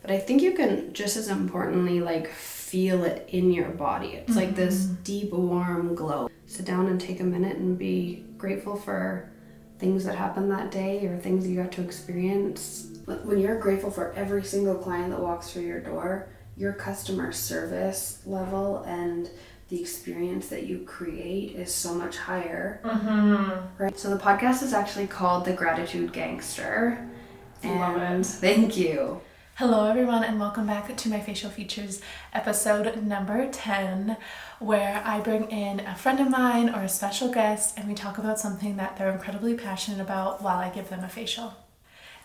but I think you can just as importantly like feel it in your body. It's like this deep, warm glow. Sit down and take a minute and be grateful for things that happened that day or things you got to experience. When you're grateful for every single client that walks through your door, your customer service level and the experience that you create is so much higher. Right? So the podcast is actually called The Gratitude Gangster. Love it. Thank you. Hello everyone, and welcome back to my Facial Features episode number 10, where I bring in a friend of mine or a special guest and we talk about something that they're incredibly passionate about while I give them a facial.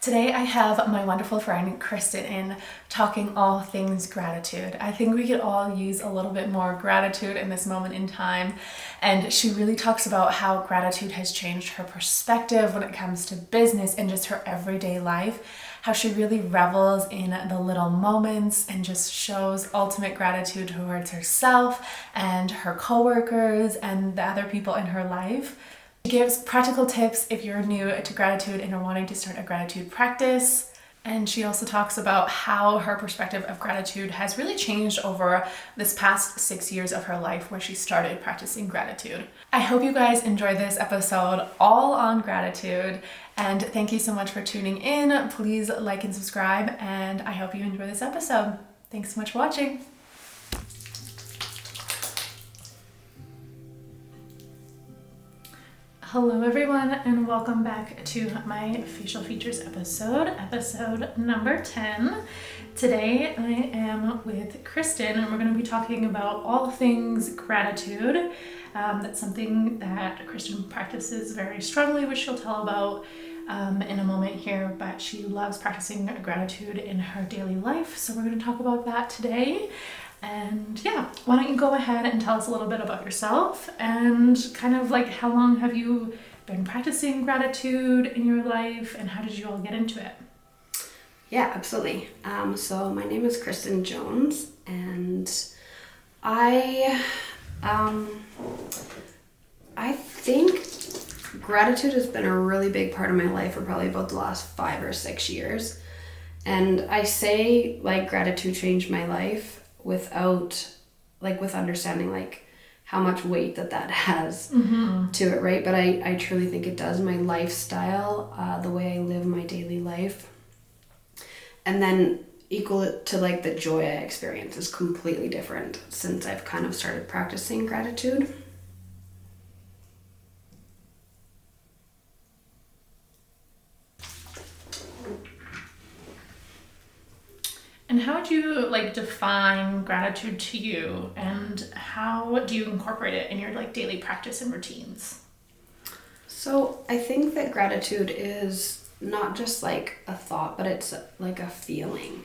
Today I have my wonderful friend Kristen in, talking all things gratitude. I think we could all use a little bit more gratitude in this moment in time, and she really talks about how gratitude has changed her perspective when it comes to business and just her everyday life, how she really revels in the little moments and just shows ultimate gratitude towards herself and her coworkers and the other people in her life. She gives practical tips if you're new to gratitude and are wanting to start a gratitude practice. And she also talks about how her perspective of gratitude has really changed over this past 6 years of her life where she started practicing gratitude. I hope you guys enjoy this episode all on gratitude, and thank you so much for tuning in. Please like and subscribe, and I hope you enjoy this episode. Thanks so much for watching. Hello everyone, and welcome back to my Facial Features episode number 10. Today I am with Kristen and we're going to be talking about all things gratitude. That's something that Kristen practices very strongly, which she'll tell about in a moment here, but she loves practicing gratitude in her daily life. So we're going to talk about that today. And yeah, why don't you go ahead and tell us a little bit about yourself and kind of like how long have you been practicing gratitude in your life and how did you all get into it? Yeah, absolutely. So my name is Kristen Jones, and I think gratitude has been a really big part of my life for probably about the last 5 or 6 years. And I say like gratitude changed my life with understanding like how much weight that has to it, right? But I truly think it does. My lifestyle, the way I live my daily life, and then equal it to like the joy I experience is completely different since I've kind of started practicing gratitude. And how would you like define gratitude to you, and how do you incorporate it in your like daily practice and routines? So I think that gratitude is not just like a thought, but it's like a feeling.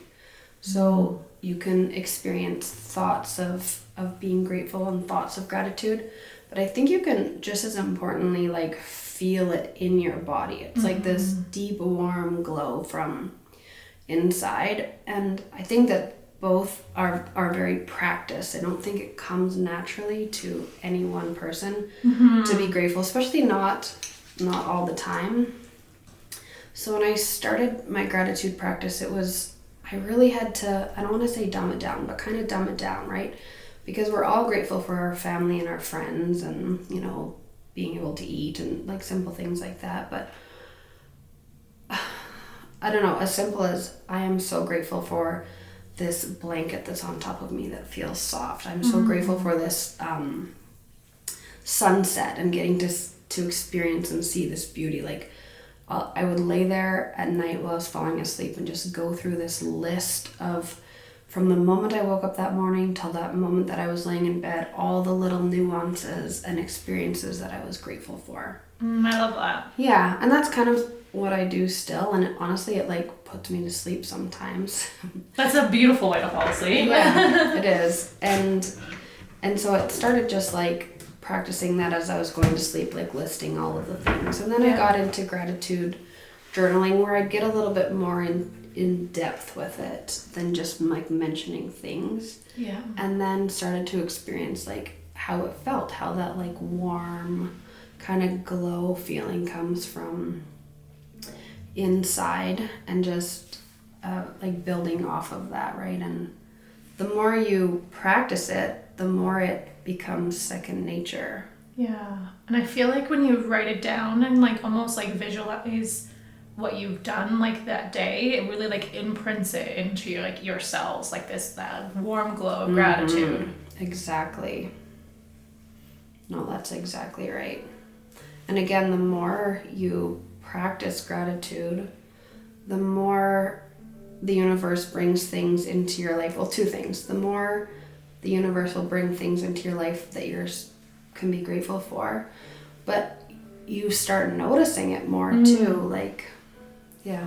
So you can experience thoughts of being grateful and thoughts of gratitude, but I think you can just as importantly like feel it in your body. It's like this deep, warm glow from inside, and I think that both are very practiced. I don't think it comes naturally to any one person to be grateful, especially not all the time. So when I started my gratitude practice, I really had to, I don't want to say dumb it down, but kind of dumb it down, right? Because we're all grateful for our family and our friends and, you know, being able to eat and like simple things like that, but I don't know, as simple as I am so grateful for this blanket that's on top of me that feels soft. I'm so grateful for this sunset and getting to experience and see this beauty. Like I would lay there at night while I was falling asleep and just go through this list of, from the moment I woke up that morning till that moment that I was laying in bed, all the little nuances and experiences that I was grateful for. I love that. Yeah, and that's kind of what I do still, and honestly it like puts me to sleep sometimes. That's a beautiful way to fall asleep. Yeah, it is. And so it started just like practicing that as I was going to sleep, like listing all of the things. And then I got into gratitude journaling where I'd get a little bit more in depth with it than just like mentioning things. Yeah. And then started to experience like how it felt, how that like warm kind of glow feeling comes from inside, and just like building off of that, right? And the more you practice it, the more it becomes second nature. Yeah. And I feel like when you write it down and like almost like visualize what you've done like that day, it really like imprints it into your like your cells, like that warm glow of gratitude. Exactly. No, that's exactly right. And again, the more you practice gratitude, the more the universe brings things into your life. Well, two things. The more the universe will bring things into your life that yours can be grateful for, but you start noticing it more too. Like, yeah.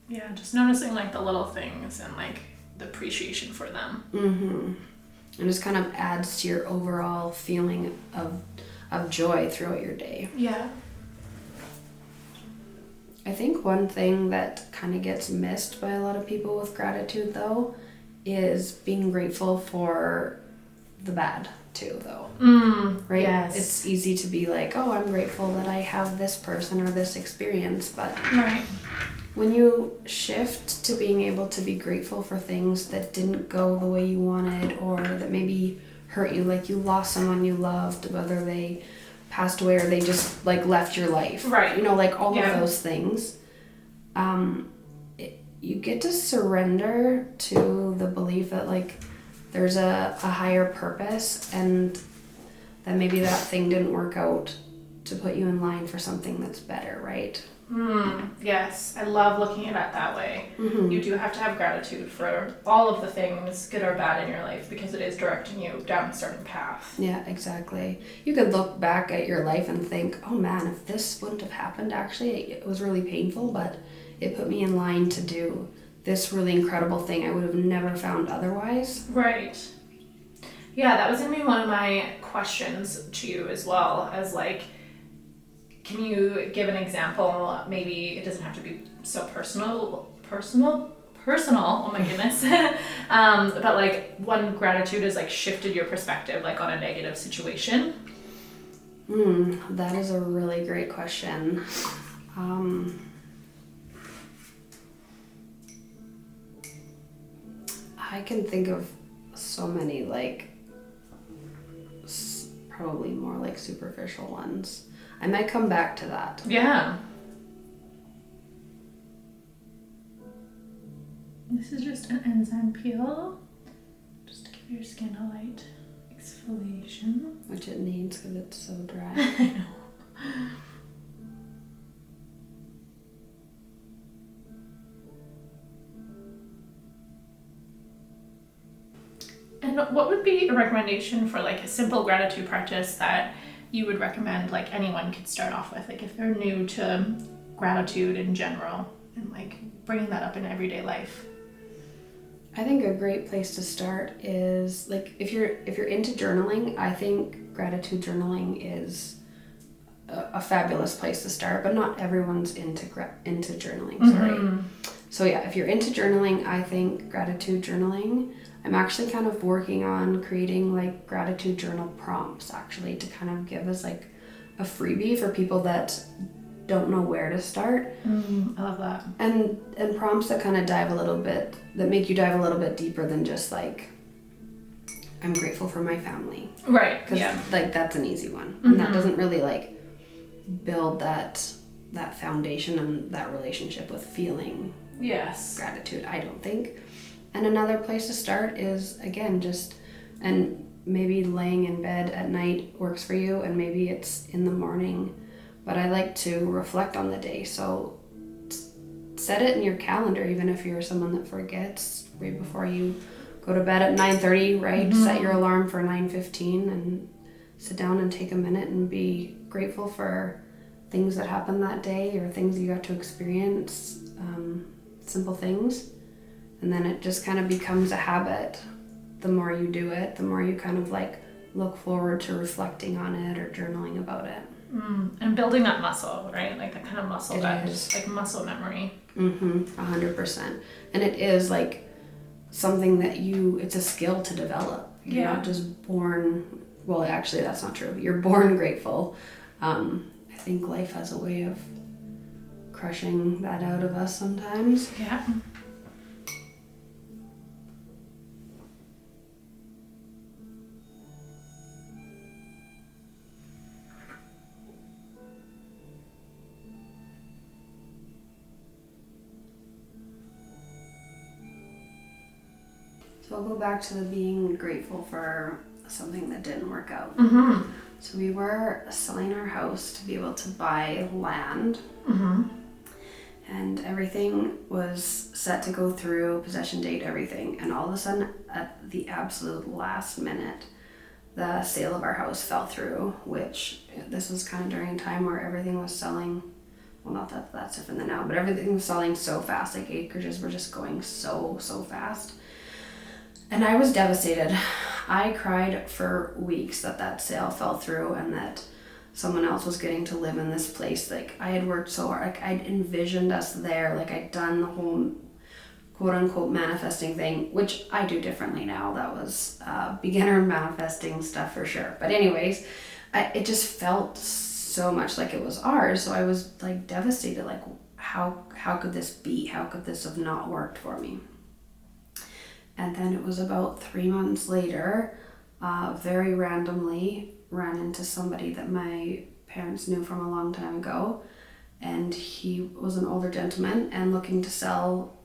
Yeah, just noticing like the little things and like the appreciation for them. And just kind of adds to your overall feeling of joy throughout your day. Yeah. I think one thing that kind of gets missed by a lot of people with gratitude, though, is being grateful for the bad, too, though. Right? Yes. It's easy to be like, oh, I'm grateful that I have this person or this experience, but Right. when you shift to being able to be grateful for things that didn't go the way you wanted or that maybe hurt you, like you lost someone you loved, whether they passed away or they just like left your life, right? You know, like all of those things. You get to surrender to the belief that like there's a higher purpose and that maybe that thing didn't work out to put you in line for something that's better, right? Yes, I love looking at it that way. You do have to have gratitude for all of the things, good or bad, in your life because it is directing you down a certain path. Yeah, exactly. You could look back at your life and think, oh man, if this wouldn't have happened, actually, it was really painful, but it put me in line to do this really incredible thing I would have never found otherwise. Right. Yeah, that was going to be one of my questions to you as well, as like, can you give an example? Maybe it doesn't have to be so personal, oh my goodness. But like one gratitude has like shifted your perspective like on a negative situation. That is a really great question. I can think of so many like probably more like superficial ones. I might come back to that. Yeah. This is just an enzyme peel, just to give your skin a light exfoliation. Which it needs because it's so dry. I know. And what would be a recommendation for like a simple gratitude practice that you would recommend like anyone could start off with, like if they're new to gratitude in general and like bringing that up in everyday life? I think a great place to start is like if you're into journaling, I think gratitude journaling is a fabulous place to start, but not everyone's into journaling. Sorry. So yeah, if you're into journaling, I think gratitude journaling. I'm actually kind of working on creating like gratitude journal prompts actually to kind of give as like a freebie for people that don't know where to start. I love that. And prompts that kind of make you dive a little bit deeper than just like, I'm grateful for my family. Right. Because like that's an easy one. And that doesn't really like build that foundation and that relationship with feeling gratitude, I don't think. And another place to start is, again, and maybe laying in bed at night works for you, and maybe it's in the morning, but I like to reflect on the day. So set it in your calendar, even if you're someone that forgets, right before you go to bed at 9:30, right? Set your alarm for 9:15 and sit down and take a minute and be grateful for things that happened that day or things you got to experience, simple things. And then it just kind of becomes a habit. The more you do it, the more you kind of like look forward to reflecting on it or journaling about it. And building that muscle, right? Like that kind of muscle is like muscle memory. 100%. And it is like something that it's a skill to develop. You're not just born, well, actually that's not true. You're born grateful. I think life has a way of crushing that out of us sometimes. Yeah. So I'll go back to the being grateful for something that didn't work out. Mm-hmm. So we were selling our house to be able to buy land. Mm-hmm. And everything was set to go through, possession date, everything. And all of a sudden, at the absolute last minute, the sale of our house fell through, which this was kind of during a time where everything was selling. Well, not that that's different than now, but everything was selling so fast. Like acreages were just going so fast. And I was devastated. I cried for weeks that sale fell through and that someone else was getting to live in this place. Like I had worked so hard, like I'd envisioned us there, like I'd done the whole quote unquote manifesting thing, which I do differently now. That was beginner manifesting stuff for sure. But anyways, it just felt so much like it was ours. So I was like devastated, like how could this be? How could this have not worked for me? And then it was about 3 months later, very randomly ran into somebody that my parents knew from a long time ago. And he was an older gentleman and looking to sell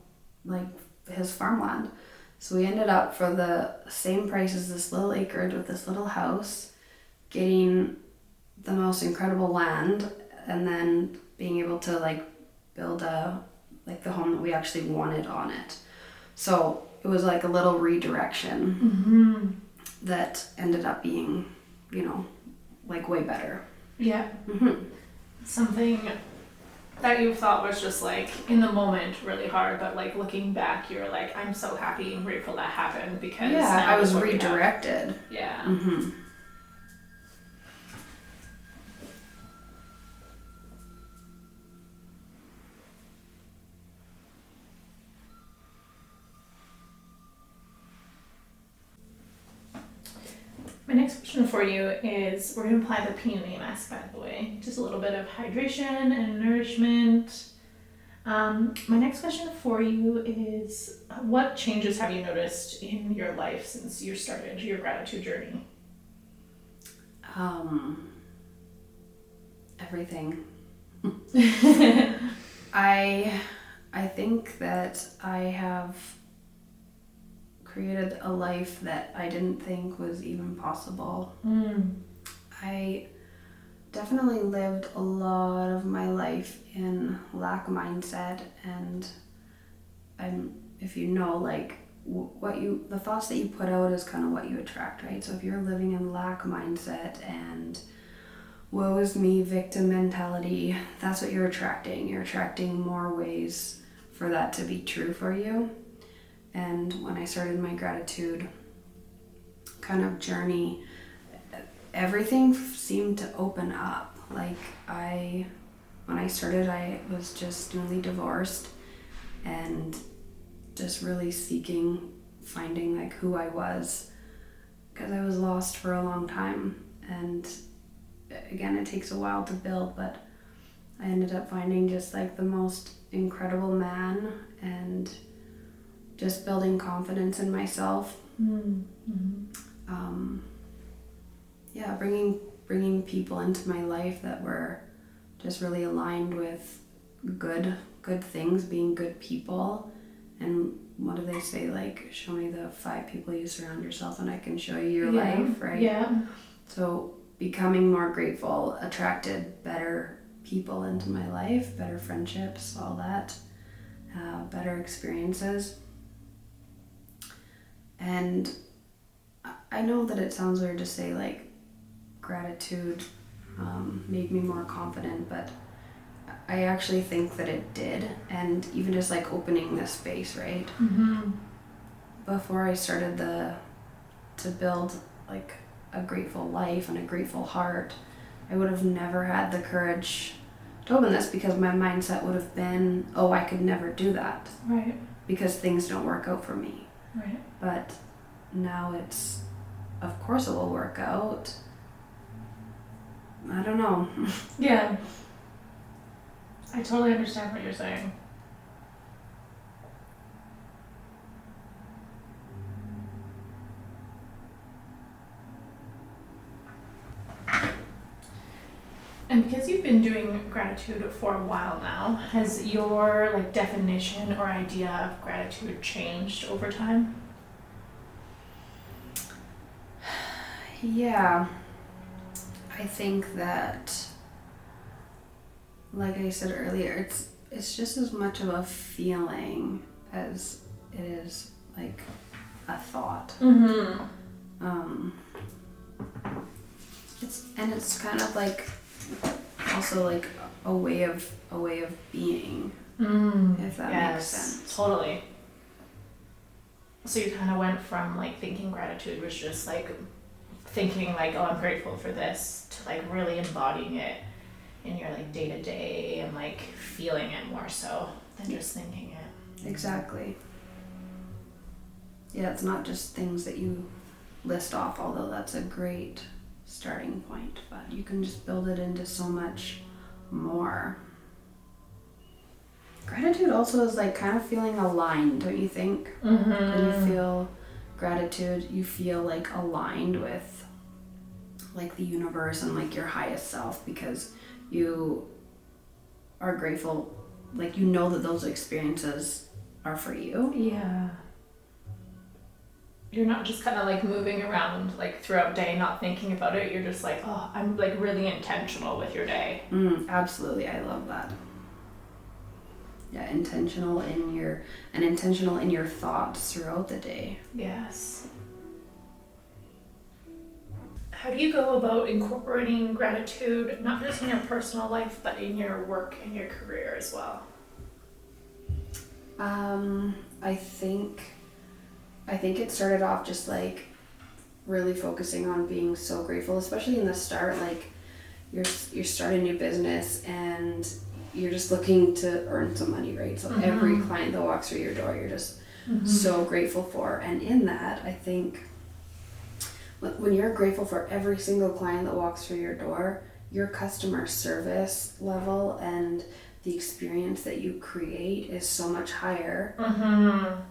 like his farmland. So we ended up for the same price as this little acreage with this little house, getting the most incredible land and then being able to like build the home that we actually wanted on it. So it was like a little redirection that ended up being, like way better. Yeah. Mm-hmm. Something that you thought was just like in the moment really hard, but like looking back, you're like, I'm so happy and grateful that happened because now I was look what we have. redirected. Yeah. Mm-hmm. My next question for you is, we're going to apply the PMAS, by the way, just a little bit of hydration and nourishment. My next question for you is, what changes have you noticed in your life since you started your gratitude journey? Everything. I think that I have created a life that I didn't think was even possible. I definitely lived a lot of my life in lack mindset, and if you know, like the thoughts that you put out is kind of what you attract, right? So if you're living in lack mindset and woe is me, victim mentality, that's what you're attracting. You're attracting more ways for that to be true for you. And when I started my gratitude kind of journey, everything seemed to open up. Like when I started, I was just newly divorced and just really finding like who I was, because I was lost for a long time. And again, it takes a while to build, but I ended up finding just like the most incredible man and just building confidence in myself. Bringing people into my life that were just really aligned with good things, being good people. And what do they say, like, show me the 5 people you surround yourself and I can show you your life, right? Yeah. So becoming more grateful attracted better people into my life, better friendships, all that, better experiences. And I know that it sounds weird to say like gratitude made me more confident, but I actually think that it did. And even just like opening this space, right? Before I started to build like a grateful life and a grateful heart, I would have never had the courage to open this, because my mindset would have been, oh, I could never do that. Right. Because things don't work out for me. Right. But now it's, of course it will work out. I don't know. Yeah. I totally understand what you're saying. And because you've been doing gratitude for a while now, has your like definition or idea of gratitude changed over time? Yeah, I think that, like I said earlier, it's just as much of a feeling as it is like a thought. Mm-hmm. It's kind of like also like a way of being, if that makes sense. Totally. So you kind of went from like thinking gratitude was just like thinking like, oh, I'm grateful for this, to like really embodying it in your like day to day and like feeling it more so than just thinking it. Exactly. Yeah, it's not just things that you list off, although that's a great starting point, but you can just build it into so much more. Gratitude also is like kind of feeling aligned, don't you think? Mm-hmm. When you feel gratitude, you feel like aligned with like the universe and like your highest self, because you are grateful, like you know that those experiences are for you. Yeah. You're not just kind of like moving around like throughout day, not thinking about it. You're just like, oh, I'm like really intentional with your day. Absolutely, I love that. Yeah, intentional in your thoughts throughout the day. Yes. How do you go about incorporating gratitude, not just in your personal life, but in your work and your career as well? I think it started off just like really focusing on being so grateful, especially in the start. Like you're starting a new business and you're just looking to earn some money, right? So every client that walks through your door, you're just so grateful for. And in that, I think when you're grateful for every single client that walks through your door, your customer service level and the experience that you create is so much higher,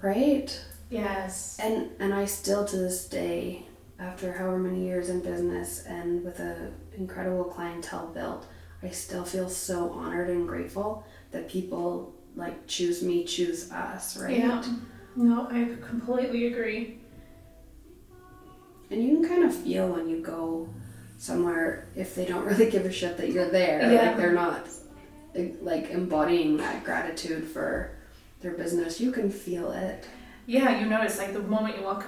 right? Yes. And I still to this day, after however many years in business and with an incredible clientele built, I still feel so honored and grateful that people like choose me, choose us, right? Yeah. No, I completely agree. And you can kind of feel when you go somewhere, if they don't really give a shit that you're there, like they're not like embodying that gratitude for their business, you can feel it. Yeah, you notice like the moment you walk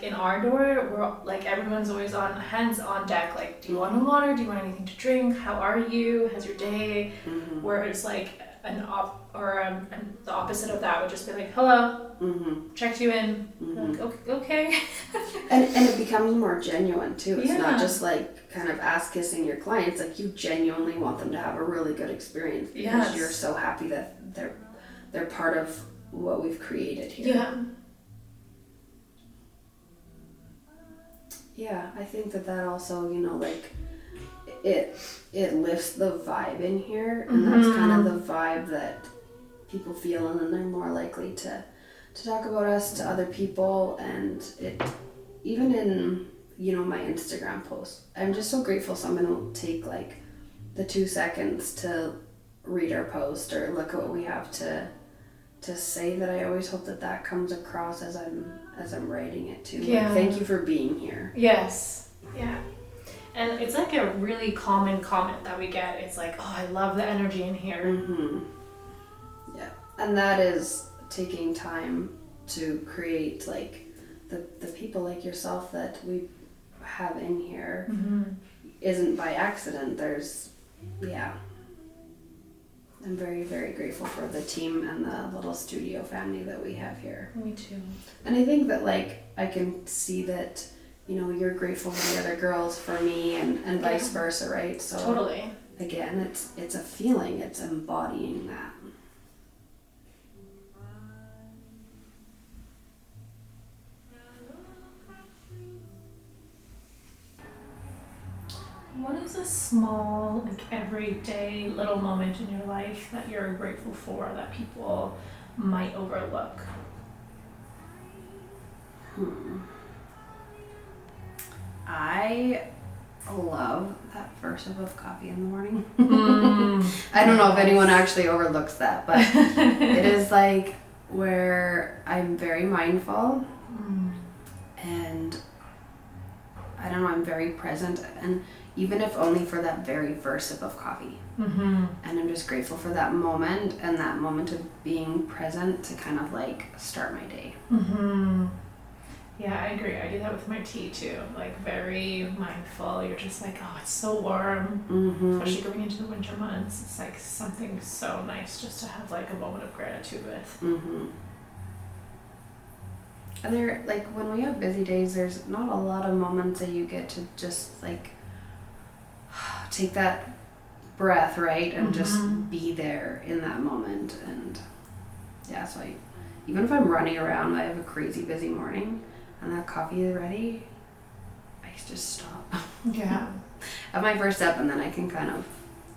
in our door, we're like everyone's always on hands on deck. Like, do you want some water? Do you want anything to drink? How are you? How's your day? Whereas like the opposite of that would just be like, hello, checked you in, like, okay. and it becomes more genuine too. It's Yeah. not just like kind of ass kissing your clients. Like you genuinely want them to have a really good experience because you're so happy that they're part of what we've created here. Yeah, I think that also, you know, like it lifts the vibe in here, and that's kind of the vibe that people feel, and then they're more likely to talk about us to other people. And it, even in, you know, my Instagram posts, I'm just so grateful someone will take like the 2 seconds to read our post or look at what we have to say. That I always hope that comes across as I'm writing it too. Yeah. Like, thank you for being here. Yes. Yeah. And it's like a really common comment that we get. It's like, oh, I love the energy in here. Yeah. And that is taking time to create like the people like yourself that we have in here isn't by accident. I'm very, very grateful for the team and the little studio family that we have here. Me too. And I think that like I can see that, you know, you're grateful for the other girls for me and vice versa, right? So totally. Again, it's a feeling, it's embodying that. What is a small, like everyday little moment in your life that you're grateful for that people might overlook? I love that first sip of coffee in the morning. I don't know if anyone actually overlooks that, but it is like where I'm very mindful and I don't know, I'm very present, and even if only for that very first sip of coffee. And I'm just grateful for that moment and that moment of being present to kind of like start my day. Yeah, I agree. I do that with my tea too. Like very mindful. You're just like, oh, it's so warm. Especially going into the winter months. It's like something so nice just to have like a moment of gratitude with. And there, like when we have busy days, there's not a lot of moments that you get to just like take that breath, right, and just be there in that moment. And yeah, so even if I'm running around, I have a crazy busy morning, and that coffee is ready, I just stop. Yeah. Have my first step, and then I can kind of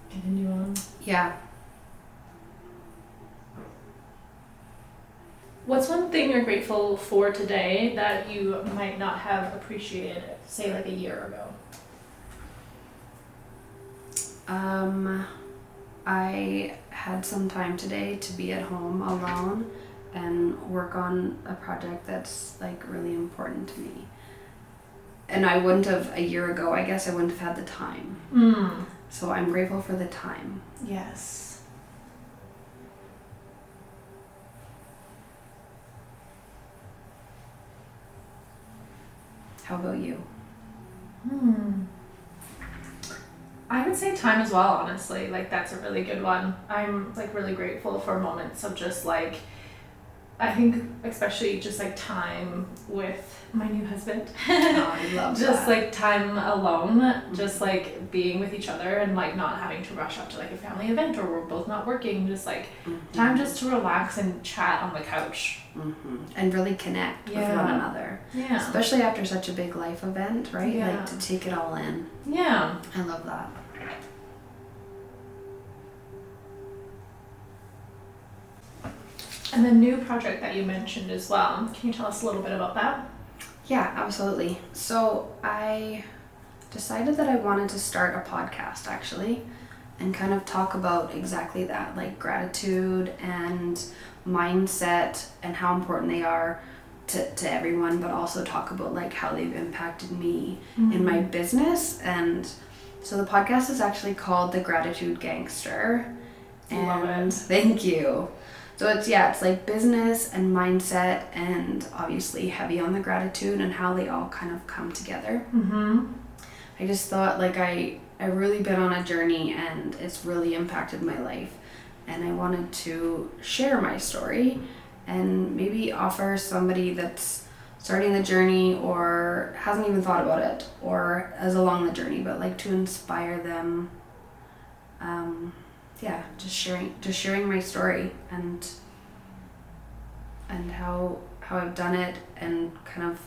continue on. Yeah. What's one thing you're grateful for today that you might not have appreciated, say, like a year ago? I had some time today to be at home alone and work on a project that's like really important to me. And I wouldn't have a year ago, I guess I wouldn't have had the time. So I'm grateful for the time. Yes. How about you? I would say time as well, honestly. Like that's a really good one. I'm like really grateful for moments of just like, I think especially just like time with my new husband. Oh, I love just that. like time alone, just like being with each other and like not having to rush up to like a family event or we're both not working, just like time just to relax and chat on the couch. And really connect with one another. Yeah. Especially after such a big life event, right? Yeah. Like to take it all in. Yeah. I love that. And the new project that you mentioned as well, can you tell us a little bit about that? Yeah, absolutely. So I decided that I wanted to start a podcast actually and kind of talk about exactly that, like gratitude and mindset and how important they are to everyone, but also talk about like how they've impacted me in my business. And so the podcast is actually called The Gratitude Gangster. Love it. Thank you. So it's like business and mindset and obviously heavy on the gratitude and how they all kind of come together. I just thought like I really been on a journey and it's really impacted my life, and I wanted to share my story and maybe offer somebody that's starting the journey or hasn't even thought about it or is along the journey, but like to inspire them. Just sharing my story and how I've done it and kind of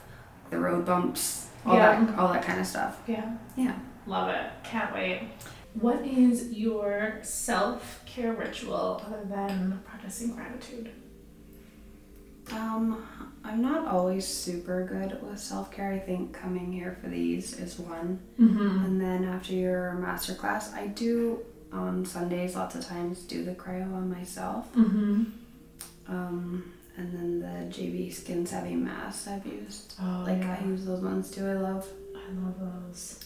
the road bumps, all that kind of stuff. Yeah. Love it. Can't wait. What is your self-care ritual other than practicing gratitude? I'm not always super good with self-care. I think coming here for these is one. And then after your masterclass, I do on Sundays lots of times do the cryo on myself. And then the JB Skin Savvy masks I've used. I use those ones too. I love those.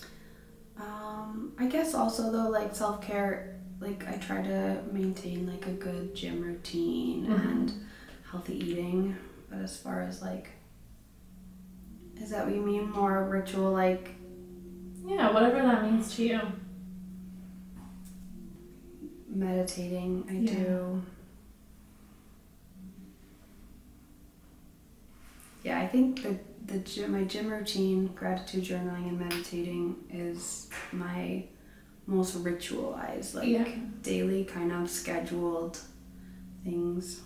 I guess also though, like self-care, like I try to maintain like a good gym routine and healthy eating. But as far as like, is that what you mean? More ritual, like? Yeah, whatever that means to you. Meditating, I do. Yeah, I think my gym routine, gratitude journaling, and meditating is my most ritualized, daily kind of scheduled things.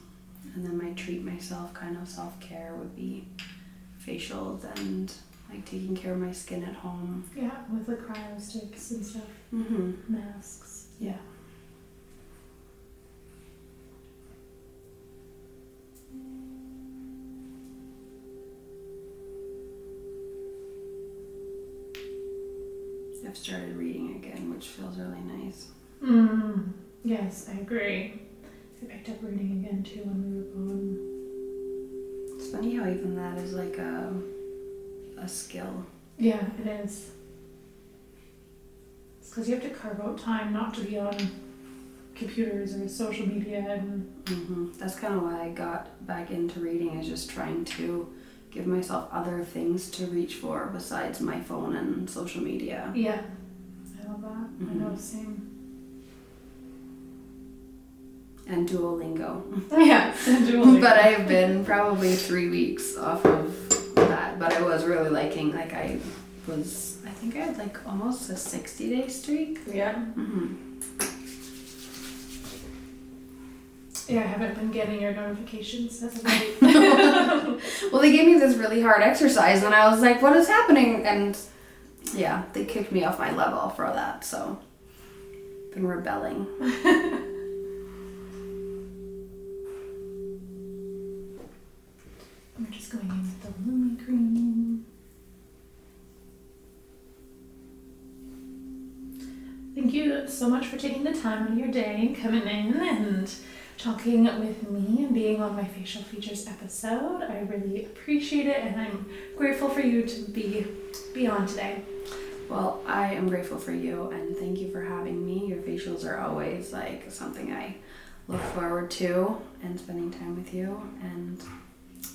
And then my treat myself kind of self-care would be facials and like taking care of my skin at home. Yeah, with the cryo sticks and stuff. Mm-hmm. Masks. Yeah. I've started reading again, which feels really nice. Yes, I agree. I picked up reading again too when we were gone. It's funny how even that is like a skill. Yeah, it is. It's because you have to carve out time not to be on computers or social media and That's kind of why I got back into reading, is just trying to give myself other things to reach for besides my phone and social media. yeah. I love that. I know, same. And Duolingo. Yeah, Duolingo. But I've been probably 3 weeks off of that. But I was really liking, like I think I had like almost a 60-day streak. Yeah. Yeah, I haven't been getting your notifications as of late. Well, they gave me this really hard exercise and I was like, what is happening? And yeah, they kicked me off my level for that. So I've been rebelling. We're just going in with the Lumi cream. Thank you so much for taking the time out of your day and coming in and talking with me and being on my facial features episode. I really appreciate it, and I'm grateful for you to be on today. Well, I am grateful for you and thank you for having me. Your facials are always like something I look forward to and spending time with you. And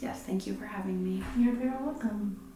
yes, thank you for having me. You're very welcome.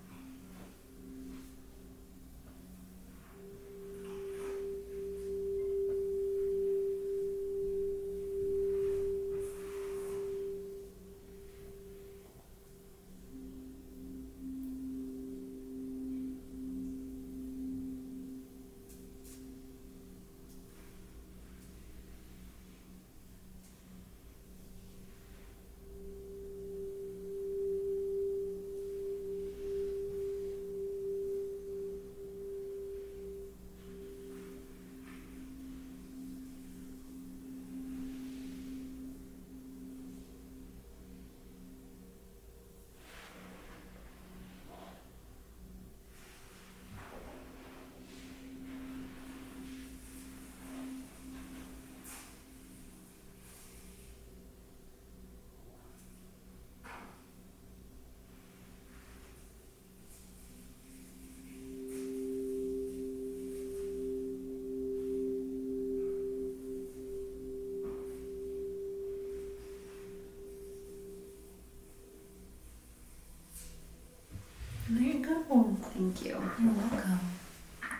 There you go. Thank you. You're welcome.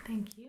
Thank you.